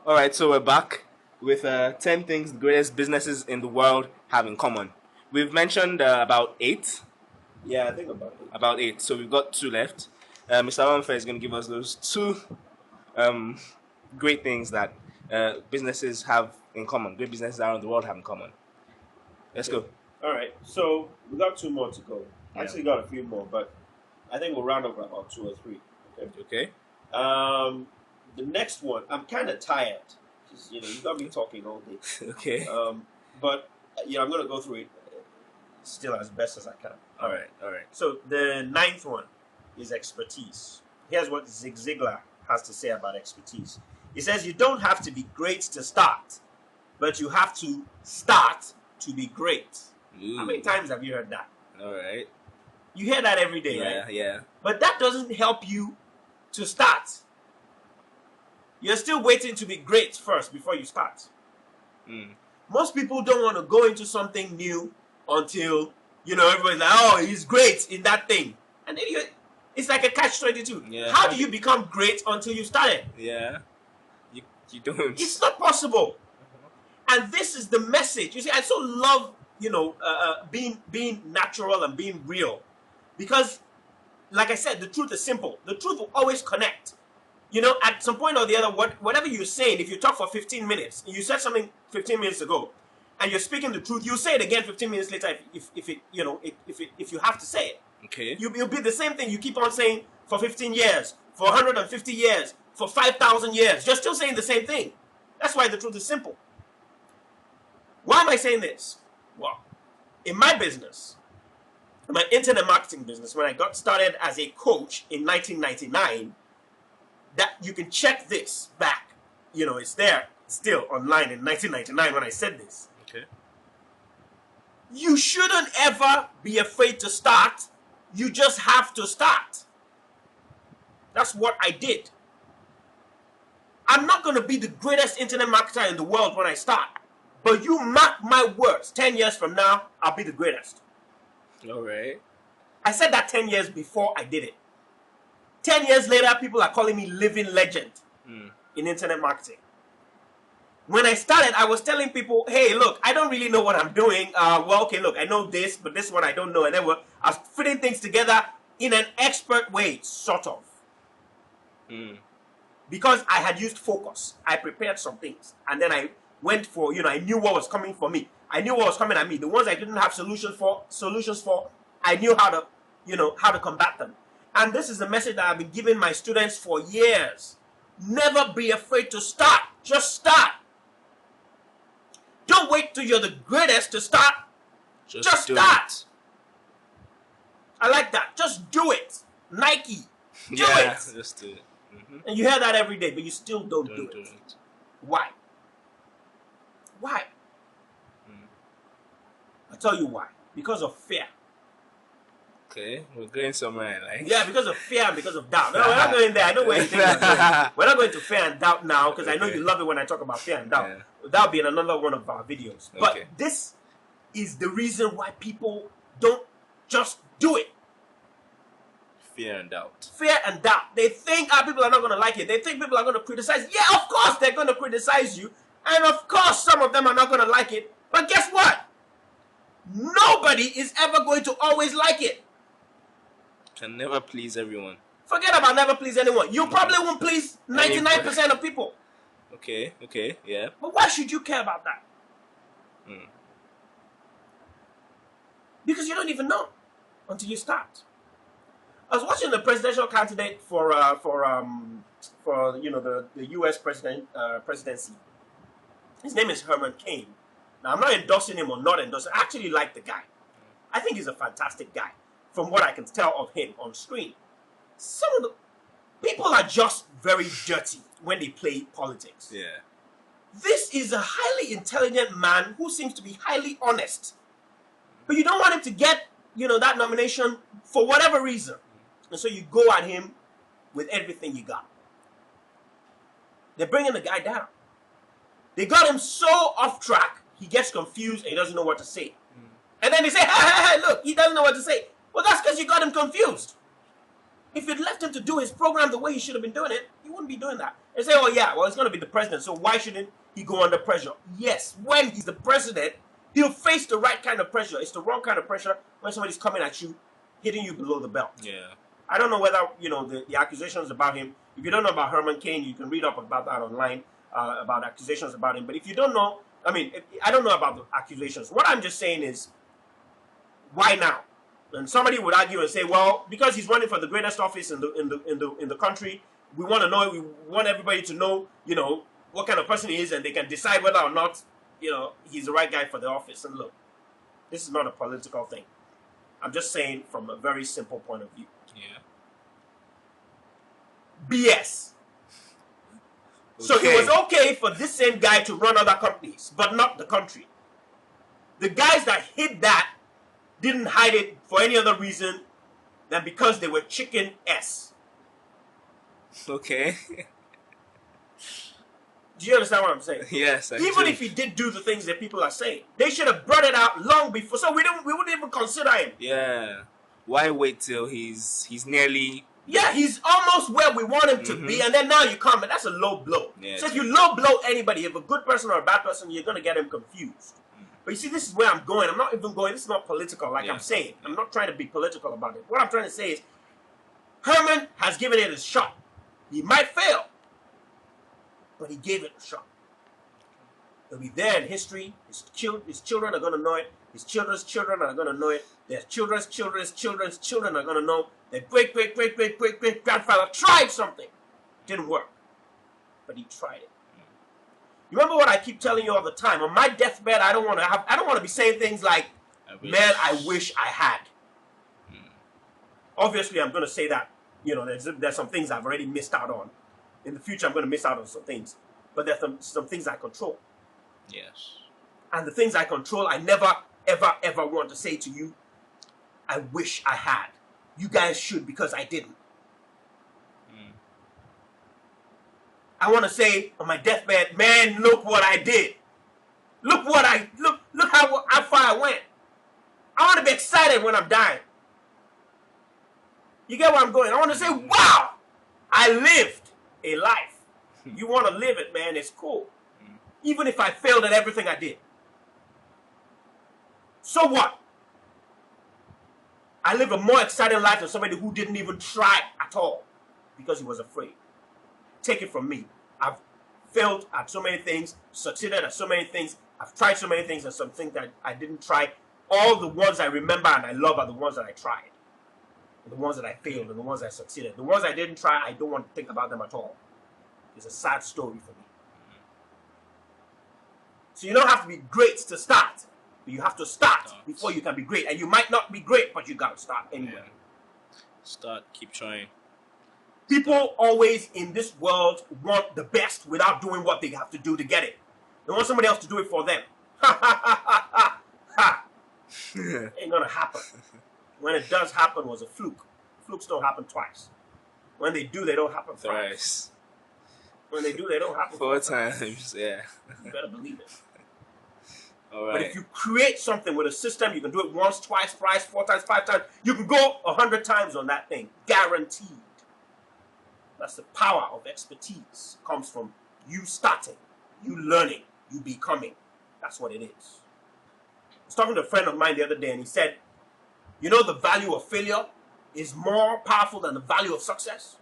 All right, so we're back with 10 things the greatest businesses in the world have in common. We've mentioned about 8. Yeah, I think about it. About 8. So we've got 2 left. Mr. Amanfe is going to give us those 2 um, great things that businesses have in common. Great businesses around the world have in common. Let's go. All right, so we got 2 more to go. Yeah. Actually, got a few more, but I think we'll round up about 2 or 3. Okay. The next one, I'm kind of tired. Just, you got me talking all day. Okay. But I'm gonna go through it still as best as I can. All right. So the 9th one is expertise. Here's what Zig Ziglar has to say about expertise. He says you don't have to be great to start, but you have to start to be great. Ooh. How many times have you heard that? All right. You hear that every day, right? Yeah. But that doesn't help you to start. You're still waiting to be great first before you start. Most people don't want to go into something new until, everybody's like, oh, he's great in that thing. And then it's like a catch-22. Yeah. How do you become great until you start it? Yeah. You don't. It's not possible. And this is the message. You see, I so love, being natural and being real. Because, like I said, the truth is simple. The truth will always connect. At some point or the other, whatever you're saying, if you talk for 15 minutes, you said something 15 minutes ago, and you're speaking the truth, you'll say it again 15 minutes later if you have to say it. Okay. You'll be the same thing you keep on saying for 15 years, for 150 years, for 5,000 years. You're still saying the same thing. That's why the truth is simple. Why am I saying this? Well, in my business, my internet marketing business, when I got started as a coach in 1999, that you can check this back. It's there still online in 1999 when I said this. Okay. You shouldn't ever be afraid to start. You just have to start. That's what I did. I'm not going to be the greatest internet marketer in the world when I start. But you mark my words, 10 years from now, I'll be the greatest. All right. I said that 10 years before I did it. 10 years later, people are calling me living legend in internet marketing. When I started, I was telling people, hey, look, I don't really know what I'm doing. Look, I know this, but this one I don't know. And then I was fitting things together in an expert way, sort of. Because I had used focus. I prepared some things. And then I went for, I knew what was coming for me. I knew what was coming at me. The ones I didn't have solutions for, I knew how to combat them. And this is a message that I've been giving my students for years. Never be afraid to start. Just start. Don't wait till you're the greatest to start. Just start. I like that. Just do it. Nike. Do it. Just do it. And you hear that every day, but you still don't do it. Why? Why? I'll tell you why. Because of fear. Okay, we're going somewhere like. Yeah, because of fear and because of doubt. No, we're not going there. I know where you think we're going. We're not going to fear and doubt now because I know you love it when I talk about fear and doubt. Yeah. That'll be in another one of our videos. Okay. But this is the reason why people don't just do it. Fear and doubt. Fear and doubt. They think people are not going to like it. They think people are going to criticize. Yeah, of course they're going to criticize you. And of course some of them are not going to like it. But guess what? Nobody is ever going to always like it. Can never please everyone. Forget about never please anyone. You probably won't please 99% of people. Okay, yeah. But why should you care about that? Because you don't even know until you start. I was watching the presidential candidate for the U.S. presidency. His name is Herman Cain. Now I'm not endorsing him or not endorsing. I actually like the guy. I think he's a fantastic guy. From what I can tell of him on screen, some of the people are just very dirty when they play politics. Yeah. This is a highly intelligent man who seems to be highly honest. But you don't want him to get, that nomination for whatever reason. And so you go at him with everything you got. They're bringing the guy down. They got him so off track, he gets confused and he doesn't know what to say. And then they say, hey, look, he doesn't know what to say. Well, that's because you got him confused. If you'd left him to do his program the way he should have been doing it, he wouldn't be doing that. They say, oh yeah, well, it's going to be the president, so why shouldn't he go under pressure? Yes, when he's the president, he'll face the right kind of pressure. It's the wrong kind of pressure when somebody's coming at you, hitting you below the belt. Yeah. I don't know whether, the accusations about him, if you don't know about Herman Cain, you can read up about that online, about accusations about him. But if you don't know, I don't know about the accusations. What I'm just saying is, why now? And somebody would argue and say, well, because he's running for the greatest office in the country, we want to know, we want everybody to know, what kind of person he is, and they can decide whether or not, he's the right guy for the office. And look, this is not a political thing. I'm just saying from a very simple point of view. Yeah. BS. So it was okay for this same guy to run other companies, but not the country. The guys that hid that didn't hide it for any other reason than because they were chicken S. Okay. Do you understand what I'm saying? Yes, I Even do. if he did do the things that people are saying, they should have brought it out long before, so we wouldn't even consider him. Yeah. Why wait till he's nearly... Yeah, he's almost where we want him to be, and then now you come, and that's a low blow. Yeah, So if you low blow anybody, if a good person or a bad person, you're going to get him confused. But you see, this is where I'm going. I'm not even going, this is not political, like I'm saying. I'm not trying to be political about it. What I'm trying to say is, Herman has given it a shot. He might fail, but he gave it a shot. It'll be there in history. His children are going to know it. His children's children are going to know it. Their children's children's children are going to know. Their great grandfather tried something. Didn't work. But he tried it. You remember what I keep telling you all the time? On my deathbed, I don't want to be saying things like, man, I wish I had. Obviously, I'm going to say that. There's some things I've already missed out on. In the future, I'm going to miss out on some things. But there's some things I control. Yes. And the things I control, I never, ever, ever want to say to you, I wish I had. You guys should, because I didn't. I want to say on my deathbed, man, look what I did. Look how far I went. I want to be excited when I'm dying. You get where I'm going? I want to say, wow, I lived a life. You want to live it, man, it's cool. Even if I failed at everything I did. So what? I live a more exciting life than somebody who didn't even try at all because he was afraid. Take it from me. I've failed at so many things, succeeded at so many things. I've tried so many things and some things that I didn't try. All the ones I remember and I love are the ones that I tried. And the ones that I failed and the ones I succeeded. The ones I didn't try, I don't want to think about them at all. It's a sad story for me. So you don't have to be great to start. But you have to start before you can be great. And you might not be great, but you got to start anyway. Yeah. Start, keep trying. People always in this world want the best without doing what they have to do to get it. They want somebody else to do it for them. Ha ha ha ha ha ha. Ain't gonna happen. When it does happen, it was a fluke. Flukes don't happen twice. When they do, they don't happen thrice. When they do, they don't happen 4 times. Yeah. You better believe it. All right. But if you create something with a system, you can do it once, twice, thrice, 4 times, 5 times. You can go 100 times on that thing. Guaranteed. That's the power of expertise. It comes from you starting, you learning, you becoming. That's what it is. I was talking to a friend of mine the other day and he said, you know the value of failure is more powerful than the value of success?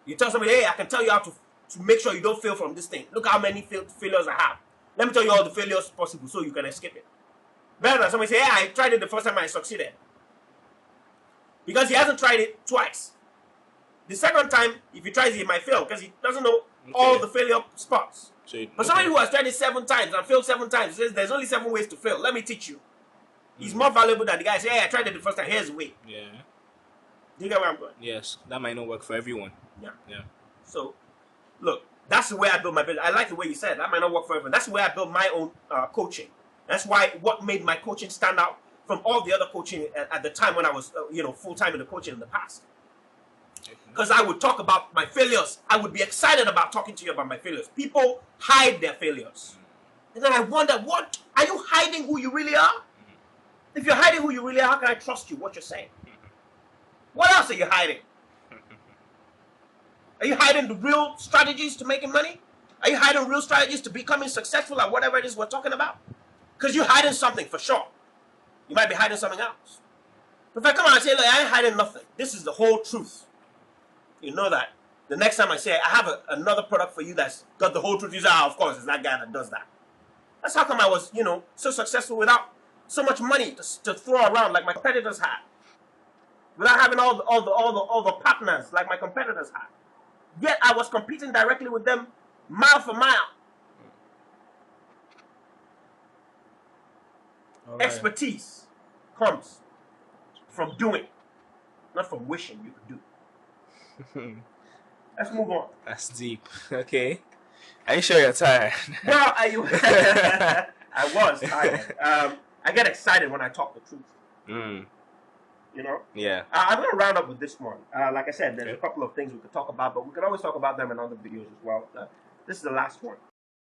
You tell somebody, hey, I can tell you how to make sure you don't fail from this thing. Look how many failures I have. Let me tell you all the failures possible so you can escape it. Better than somebody say, hey, I tried it the first time I succeeded. Because he hasn't tried it twice. The second time, if he tries it, he might fail because he doesn't know all the failure spots. But somebody who has tried it 7 times and failed 7 times says there's only 7 ways to fail. Let me teach you. He's more valuable than the guy say, hey, I tried it the first time. Here's the way. Yeah. Do you get where I'm going? Yes. That might not work for everyone. Yeah. Yeah. So, look, that's the way I build my business. I like the way you said that might not work for everyone. That's the way I build my own coaching. That's why what made my coaching stand out from all the other coaching at the time when I was, full-time in the coaching in the past. Because I would talk about my failures. I would be excited about talking to you about my failures. People hide their failures. And then I wonder, what? Are you hiding who you really are? If you're hiding who you really are, how can I trust you, what you're saying? What else are you hiding? Are you hiding the real strategies to making money? Are you hiding real strategies to becoming successful at whatever it is we're talking about? Because you're hiding something for sure. You might be hiding something else. But if I come out and say, look, I ain't hiding nothing. This is the whole truth. You know that. The next time I say, I have another product for you that's got the whole truth, you say, of course, it's that guy that does that. That's how come I was, so successful without so much money to throw around like my competitors had. Without having all the partners like my competitors had. Yet I was competing directly with them mile for mile. All right. Expertise comes from doing, not from wishing you could do. Let's move on. That's deep. Okay. Are you sure you're tired? Well, I was tired. I get excited when I talk the truth. Mm. Yeah. I'm going to round up with this one. Like I said, there's a couple of things we could talk about, but we could always talk about them in other videos as well. This is the last one.